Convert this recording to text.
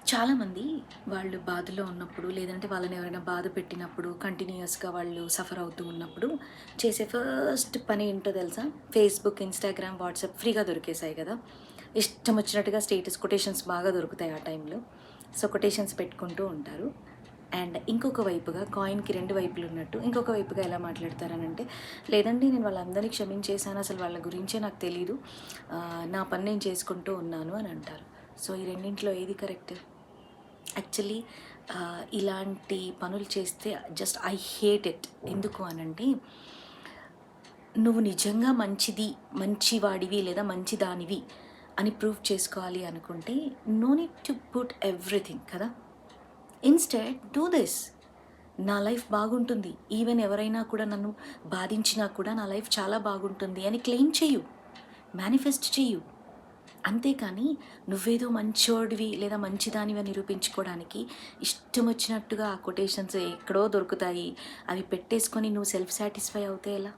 చాలామంది వాళ్ళు బాధలో ఉన్నప్పుడు, లేదంటే వాళ్ళని ఎవరైనా బాధ పెట్టినప్పుడు, కంటిన్యూయస్‌గా వాళ్ళు సఫర్ అవుతూ ఉన్నప్పుడు చేసే ఫస్ట్ పని ఏంటో తెలుసా? ఫేస్‌బుక్, ఇన్‌స్టాగ్రామ్, వాట్సాప్ ఫ్రీగా దొరికేసాయి కదా! ఇష్టం వచ్చినట్టుగా స్టేటస్ కొటేషన్స్ బాగా దొరుకుతాయి ఆ టైంలో. సో, కొటేషన్స్ పెట్టుకుంటూ ఉంటారు. అండ్ ఇంకొక వైపుగా కాయిన్‌కి 2 వైపులున్నట్టు, ఇంకొక వైపుగా ఎలా మాట్లాడతారనంటే, లేదండి నేను వాళ్ళందరిని క్షమించేసాను. అసలు వాళ్ళ గురించే నాకు తెలీదు. నా పని నేను చేసుకుంటూ ఉన్నాను అని అంటారు. సో, ఈ రెండిట్లో ఏది కరెక్ట్? యాక్చువల్లీ ఇలాంటి పనులు చేస్తే జస్ట్ ఐ హేట్ ఇట్. ఎందుకు అనంటే, నువ్వు నిజంగా మంచివాడివి లేదా మంచిదానివి అని ప్రూవ్ చేసుకోవాలి అనుకుంటే, no need to put everything కదా! Instead do this. నా లైఫ్ బాగుంటుంది. ఈవెన్ ఎవరైనా కూడా నన్ను బాధించినా కూడా నా లైఫ్ చాలా బాగుంటుంది అని క్లెయిమ్ చెయ్యు. మేనిఫెస్ట్ చెయ్యు. అంతేకానీ నువ్వేదో మంచోడివి లేదా మంచిదానివి అని నిరూపించుకోవడానికి ఇష్టమొచ్చినట్టుగా ఆ కొటేషన్స్ ఎక్కడో దొరుకుతాయి. అవి పెట్టేసుకొని నువ్వు సెల్ఫ్ సాటిస్ఫై అవుతే ఎలా?